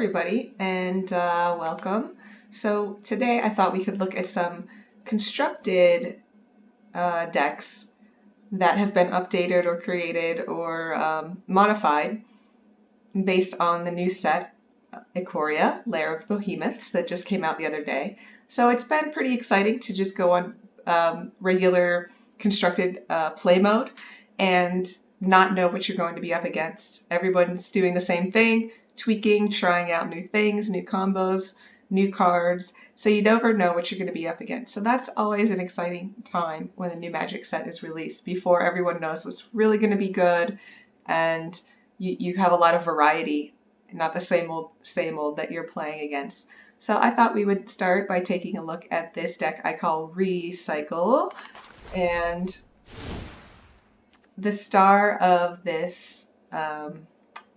everybody, and welcome. So today I thought we could look at some constructed decks that have been updated or created or modified based on the new set, Ikoria, Lair of Behemoths, that just came out the other day. So it's been pretty exciting to just go on regular constructed play mode and not know what you're going to be up against. Everyone's doing the same thing, tweaking, trying out new things, new combos, new cards, so you never know what you're going to be up against. So that's always an exciting time when a new Magic set is released, before everyone knows what's really going to be good, and you have a lot of variety, not the same old that you're playing against. So I thought we would start by taking a look at this deck I call Recycle, and the star of this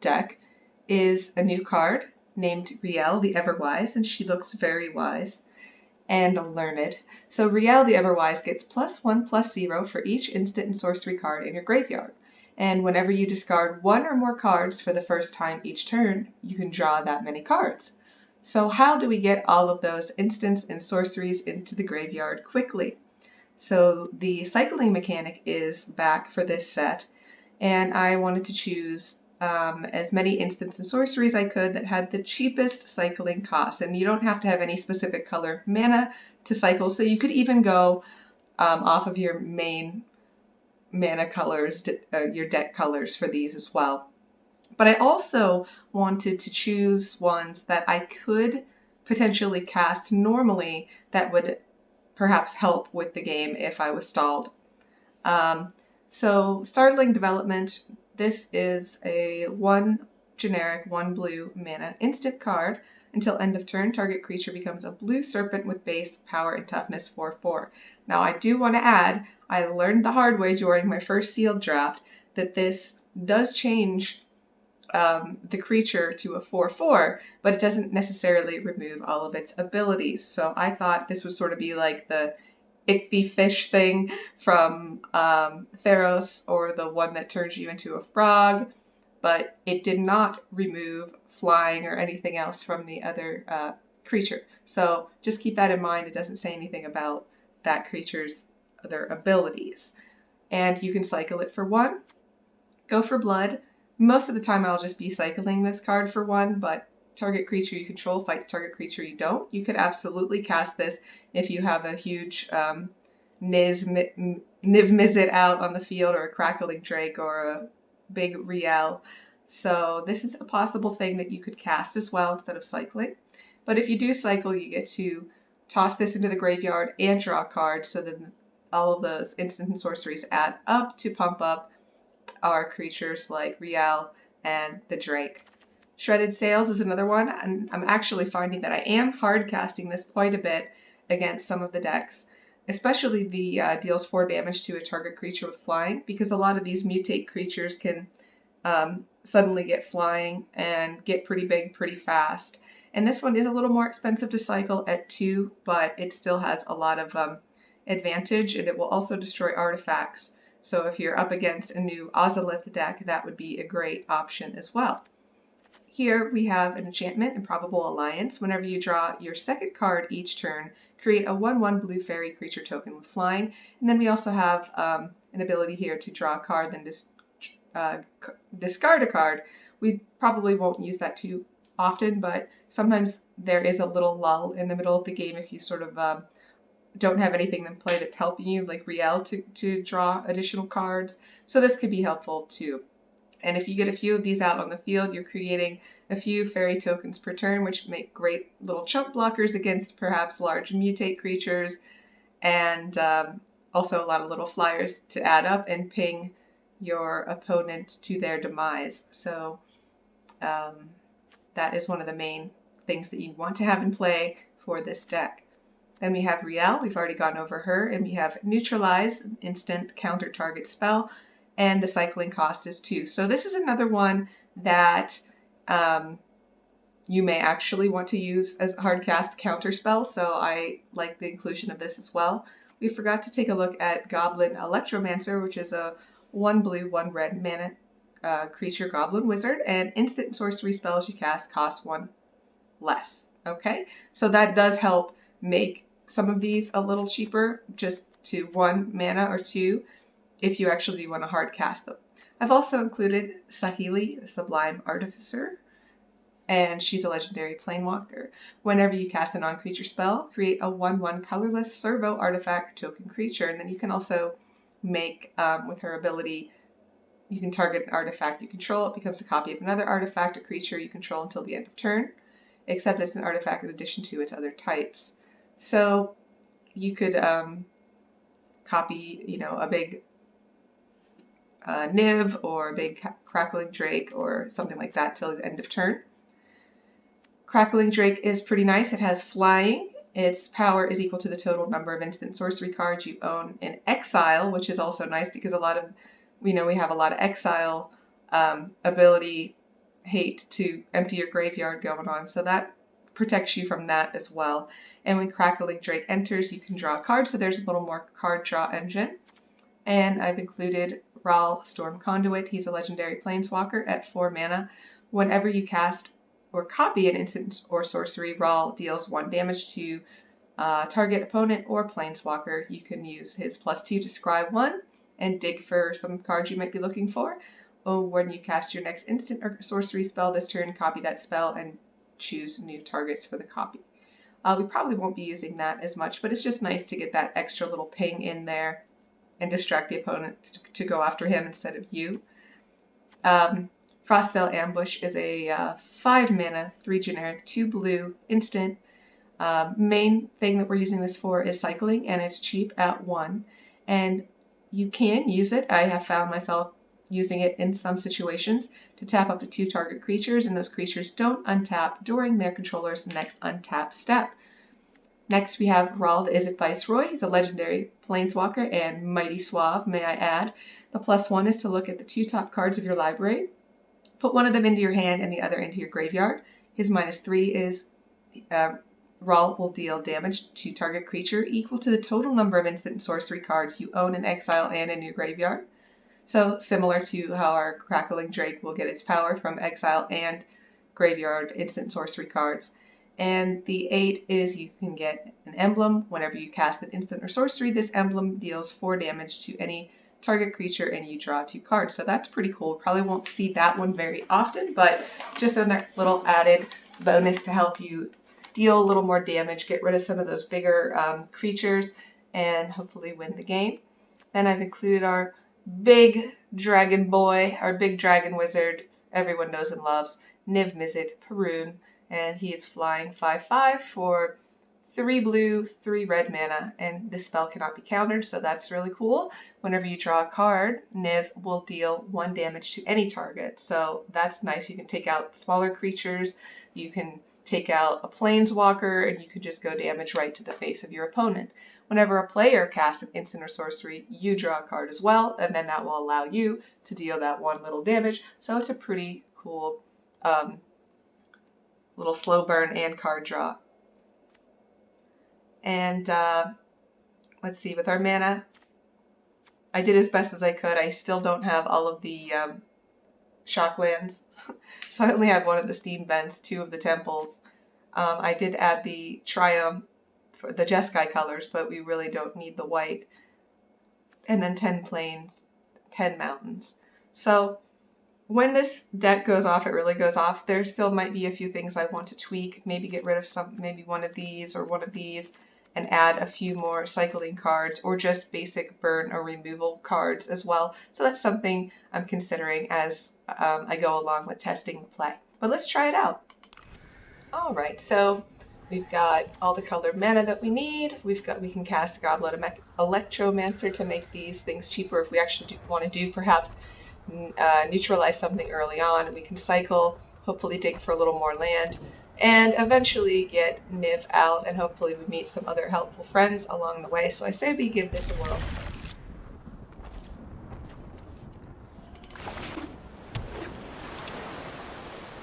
deck is a new card named Rielle the Everwise, and she looks very wise and learned. So Rielle the Everwise gets +1/+0 for each instant and sorcery card in your graveyard. And whenever you discard one or more cards for the first time each turn, you can draw that many cards. So how do we get all of those instants and sorceries into the graveyard quickly? So the cycling mechanic is back for this set, and I wanted to choose as many instants and sorceries I could that had the cheapest cycling cost. And you don't have to have any specific color of mana to cycle, so you could even go off of your main mana colors, your deck colors for these as well. But I also wanted to choose ones that I could potentially cast normally that would perhaps help with the game if I was stalled. So Startling Development, this is a 1 generic, 1 blue mana instant card. Until end of turn, target creature becomes a blue serpent with base, power, and toughness 4/4. Now I do want to add, I learned the hard way during my first sealed draft that this does change the creature to a 4/4, but it doesn't necessarily remove all of its abilities. So I thought this would sort of be like the ichthy fish thing from Theros, or the one that turns you into a frog, but it did not remove flying or anything else from the other creature. So just keep that in mind. It doesn't say anything about that creature's other abilities. And you can cycle it for 1, go for blood. Most of the time I'll just be cycling this card for 1, but target creature you control fights target creature you don't. You could absolutely cast this if you have a huge Niv Mizzet out on the field, or a Crackling Drake, or a big Rielle. So this is a possible thing that you could cast as well instead of cycling. But if you do cycle, you get to toss this into the graveyard and draw a card, so then all of those instant and sorceries add up to pump up our creatures like Rielle and the Drake. Shredded Sails is another one, and I'm actually finding that I am hard casting this quite a bit against some of the decks, especially the deals 4 damage to a target creature with flying, because a lot of these mutate creatures can suddenly get flying and get pretty big pretty fast. And this one is a little more expensive to cycle at 2, but it still has a lot of advantage, and it will also destroy artifacts. So if you're up against a new Ozolith deck, that would be a great option as well. Here we have an enchantment, Improbable Alliance. Whenever you draw your second card each turn, create a 1/1 blue fairy creature token with flying. And then we also have an ability here to draw a card, then discard a card. We probably won't use that too often, but sometimes there is a little lull in the middle of the game if you sort of don't have anything in play that's helping you, like Rielle, to draw additional cards. So this could be helpful too. And if you get a few of these out on the field, you're creating a few fairy tokens per turn, which make great little chump blockers against perhaps large mutate creatures, and also a lot of little flyers to add up and ping your opponent to their demise. So that is one of the main things that you want to have in play for this deck. Then we have Rielle, we've already gone over her, and we have Neutralize, instant counter target spell, and the cycling cost is 2. So this is another one that you may actually want to use as a hard cast counter spell, so I like the inclusion of this as well. We forgot to take a look at Goblin Electromancer, which is a 1 blue, 1 red mana creature goblin wizard, and instant sorcery spells you cast cost 1 less. Okay, so that does help make some of these a little cheaper, just to 1 mana or 2, if you actually want to hard cast them. I've also included Saheeli, the Sublime Artificer, and she's a legendary planeswalker. Whenever you cast a non-creature spell, create a 1/1 colorless servo artifact token creature, and then you can also make, with her ability, you can target an artifact you control. It becomes a copy of another artifact or creature you control until the end of turn, except it's an artifact in addition to its other types. So you could copy, a big Niv or a big Crackling Drake or something like that till the end of turn. Crackling Drake is pretty nice. It has flying. Its power is equal to the total number of instant sorcery cards you own in exile, which is also nice because we have a lot of exile ability hate to empty your graveyard going on, so that protects you from that as well. And when Crackling Drake enters, you can draw a card, so there's a little more card draw engine. And I've included Rielle Storm Conduit. He's a legendary planeswalker at 4 mana. Whenever you cast or copy an instant or sorcery, Rielle deals 1 damage to target opponent or planeswalker. You can use his +2 to scry 1 and dig for some cards you might be looking for. Or when you cast your next instant or sorcery spell this turn, copy that spell and choose new targets for the copy. We probably won't be using that as much, but it's just nice to get that extra little ping in there and distract the opponent to go after him instead of you. Frostveil Ambush is a 5 mana, 3 generic, 2 blue instant. Main thing that we're using this for is cycling, and it's cheap at 1. And you can use it. I have found myself using it in some situations to tap up to 2 target creatures, and those creatures don't untap during their controller's next untap step. Next we have Rielle the Everwise. He's a legendary planeswalker and mighty suave, may I add. The +1 is to look at the 2 top cards of your library. Put one of them into your hand and the other into your graveyard. His -3 is Rielle will deal damage to target creature equal to the total number of instant and sorcery cards you own in exile and in your graveyard. So similar to how our Crackling Drake will get its power from exile and graveyard instant sorcery cards. And the 8 is you can get an emblem. Whenever you cast an instant or sorcery, this emblem deals 4 damage to any target creature and you draw 2 cards. So that's pretty cool. Probably won't see that one very often, but just another little added bonus to help you deal a little more damage, get rid of some of those bigger creatures, and hopefully win the game. Then I've included our big dragon boy, our big dragon wizard, everyone knows and loves, Niv Mizzet Perun, and he is flying 5/5 for 3 blue, 3 red mana, and this spell cannot be countered, so that's really cool. Whenever you draw a card, Niv will deal 1 damage to any target, so that's nice. You can take out smaller creatures, you can take out a planeswalker, and you can just go damage right to the face of your opponent. Whenever a player casts an instant or sorcery, you draw a card as well, and then that will allow you to deal that 1 little damage, so it's a pretty cool little slow burn and card draw. And let's see, with our mana, I did as best as I could. I still don't have all of the shocklands, so I only have 1 of the steam vents, 2 of the temples. I did add the Triumph for the Jeskai colors, but we really don't need the white. And then 10 plains, 10 mountains. So when this deck goes off, it really goes off. There still might be a few things I want to tweak, maybe get rid of maybe one of these or one of these, and add a few more cycling cards or just basic burn or removal cards as well. So that's something I'm considering as I go along with testing the play. But let's try it out. All right, so we've got all the colored mana that we need. We can cast Goblet of Electromancer to make these things cheaper if we actually want to do perhaps neutralize something early on. We can cycle, hopefully dig for a little more land, and eventually get Niv out, and hopefully we meet some other helpful friends along the way. So I say we give this a whirl.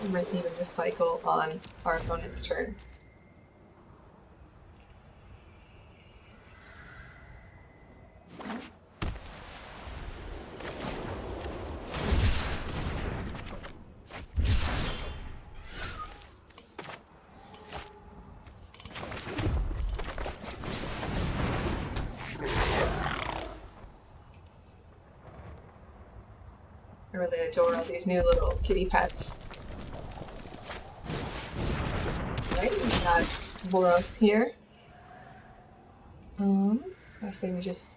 We might even just cycle on our opponent's turn. I really adore all these new little kitty pets. Alright, we got Boros here. I say we just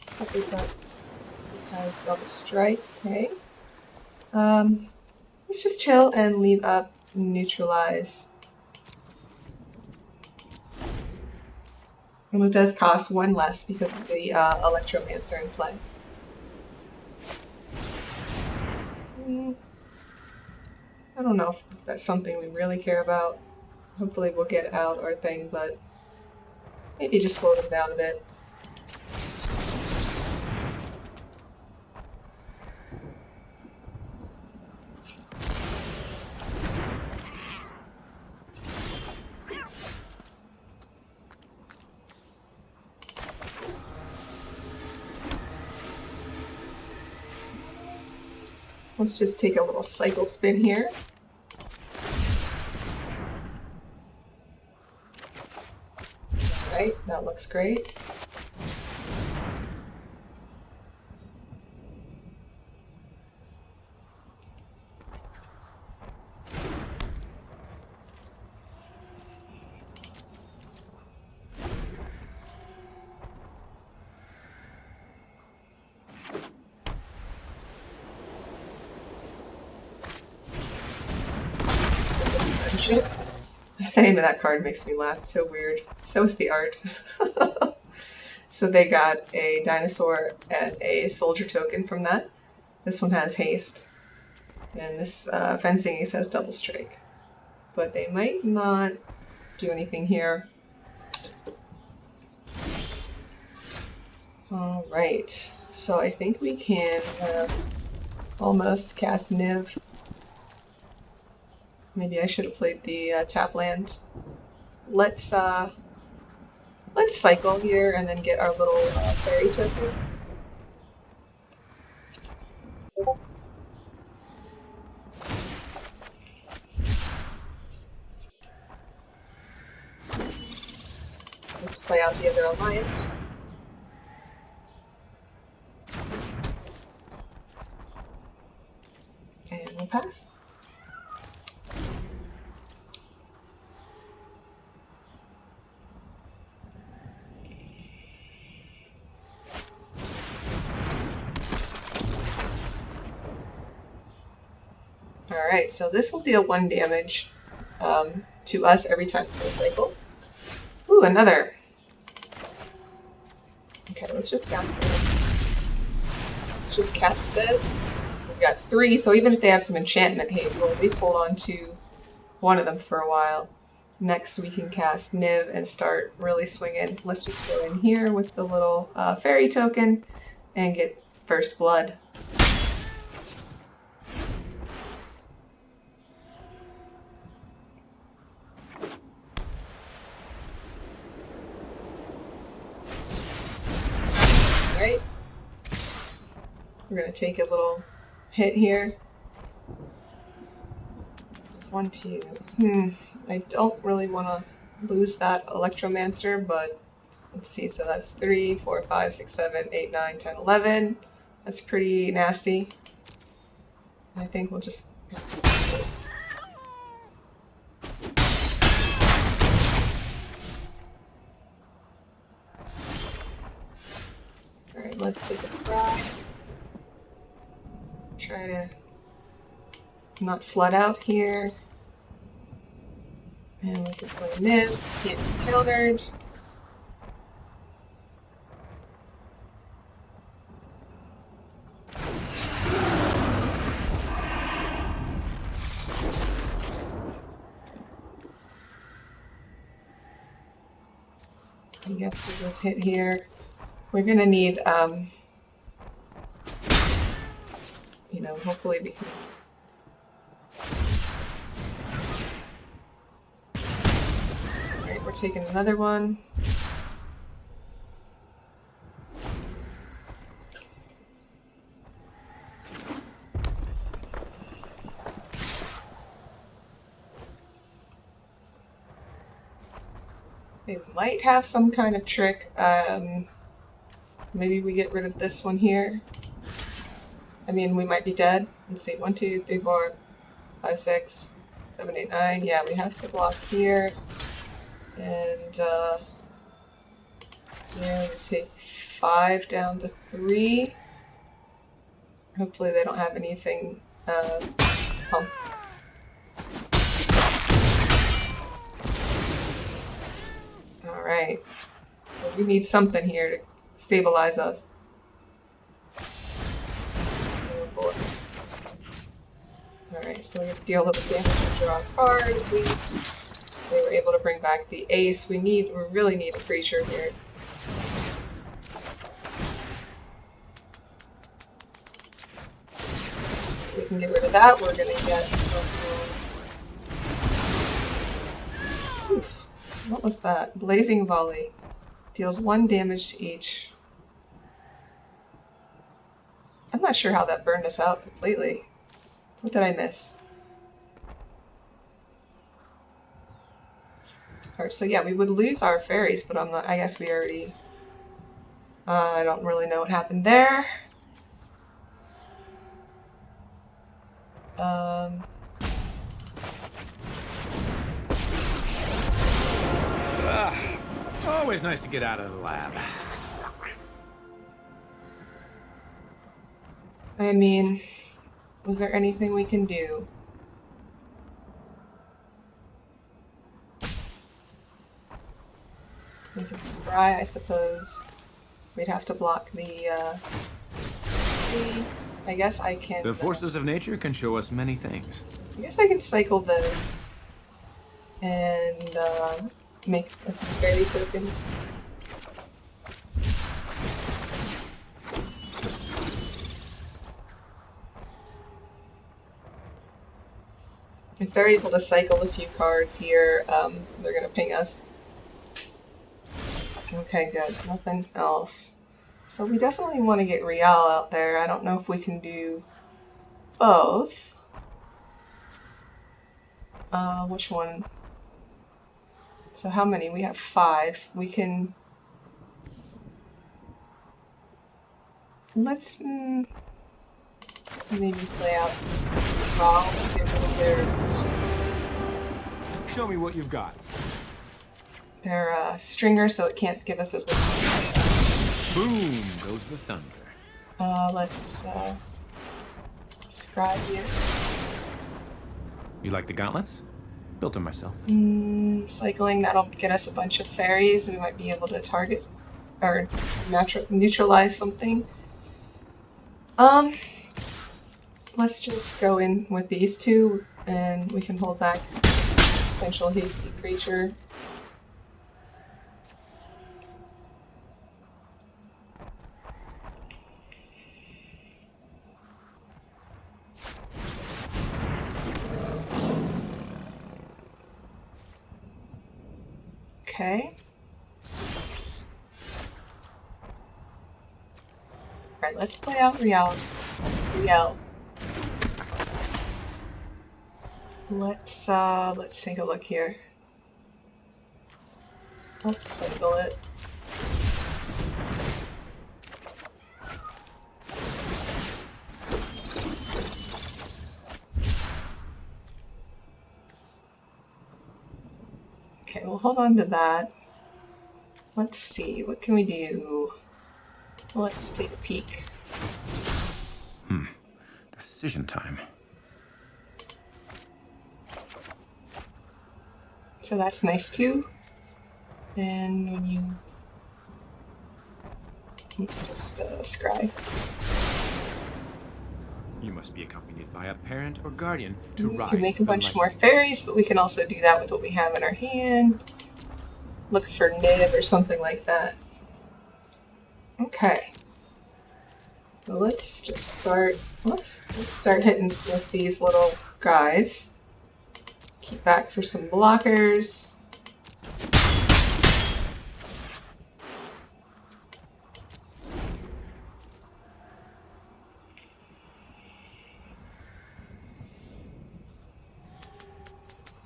put this up. This has double strike, okay. Let's just chill and leave up neutralize. And it does cost one less because of the Electromancer in play. I don't know if that's something we really care about. Hopefully we'll get out our thing, but maybe just slow them down a bit. Let's just take a little cycle spin here. Alright, that looks great. The name of that card makes me laugh. It's so weird. So is the art. So they got a dinosaur and a soldier token from that. This one has haste. And this fencing ace has double strike. But they might not do anything here. Alright. So I think we can almost cast Niv. Maybe I should have played the tap land. Let's cycle here and then get our little fairy token. Let's play out the other alliance. And we'll pass. Alright, so this will deal 1 damage to us every time for the cycle. Ooh, another. Okay, let's just cast it. Let's just cast it. We've got 3, so even if they have some enchantment hate, we'll at least hold on to one of them for a while. Next we can cast Niv and start really swinging. Let's just go in here with the little fairy token and get first blood. Right? We're going to take a little hit here. There's 1, 2. I don't really want to lose that Electromancer, but let's see. So that's 3, 4, 5, 6, 7, 8, 9, 10, 11. That's pretty nasty. I think we'll just... Alright, let's take a scry. Try to not flood out here. And we can play Niv, can't be countered. I guess we'll just hit here. We're gonna need, you know, hopefully we can... Alright, we're taking another one. They might have some kind of trick. Maybe we get rid of this one here. I mean, we might be dead. Let's see, 1, 2, 3, 4, 5, 6, 7, 8, 9. Yeah, we have to block here. And, yeah, we take 5 down to 3. Hopefully they don't have anything to pump. Alright. So we need something here to stabilize us. Oh boy. Alright, so we just deal a little damage and draw a card. At least they were able to bring back the ace. We really need a creature here. If we can get rid of that, we're gonna get oof. What was that? Blazing Volley. Deals 1 damage to each. I'm not sure how that burned us out completely. What did I miss? Alright, so yeah, we would lose our fairies, but I guess we already... I don't really know what happened there. Always nice to get out of the lab. I mean, was there anything we can do? We can scry, I suppose. We'd have to block the, I guess I can... The forces of nature can show us many things. I guess I can cycle this and make a few fairy tokens. If they're able to cycle a few cards here, they're gonna ping us. Okay, good. Nothing else. So we definitely want to get Rielle out there. I don't know if we can do both. Which one? So how many? We have 5. We can... Let's maybe play out Raw, get rid of their... Show me what you've got. Their stringer, so it can't give us those little... Boom goes the thunder. Let's scribe here. You like the gauntlets? Built them myself. Cycling, that'll get us a bunch of fairies. We might be able to target or neutralize something. Let's just go in with these two, and we can hold back potential hasty creature. Okay. Alright, let's play out Rielle. Let's take a look here. Let's cycle it. Okay, we'll hold on to that. Let's see, what can we do? Let's take a peek. Decision time. So that's nice too. Then when you... Let's just scry. You must be accompanied by a parent or guardian to We ride. can make a bunch more fairies, but we can also do that with what we have in our hand. Look for Nib or something like that. Okay. So let's just start, let's start hitting with these little guys. Keep back for some blockers.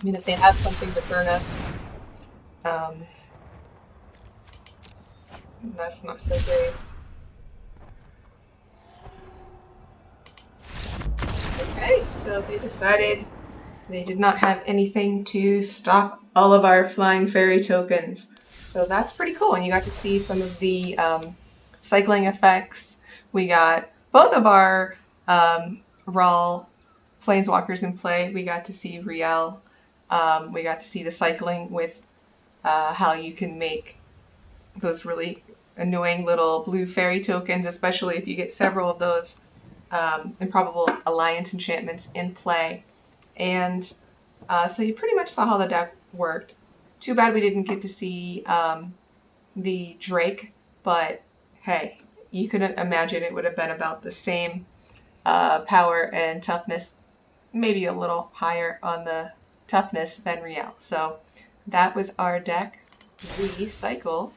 I mean, if they have something to burn us, that's not so great. So they decided they did not have anything to stop all of our flying fairy tokens. So that's pretty cool. And you got to see some of the cycling effects. We got both of our raw planeswalkers in play. We got to see Rielle. We got to see the cycling with how you can make those really annoying little blue fairy tokens, especially if you get several of those improbable alliance enchantments in play. And so you pretty much saw how the deck worked. Too bad we didn't get to see the Drake, but hey, you couldn't imagine it would have been about the same power and toughness, maybe a little higher on the toughness than Rielle. So that was our deck. Recycle.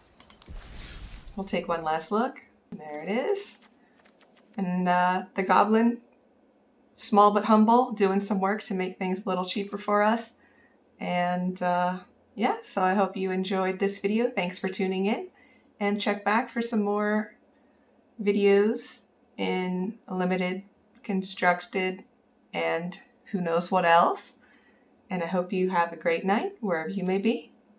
We'll take one last look. There it is. And the Goblin, small but humble, doing some work to make things a little cheaper for us. And yeah, so I hope you enjoyed this video. Thanks for tuning in. And check back for some more videos in limited, constructed, and who knows what else. And I hope you have a great night wherever you may be.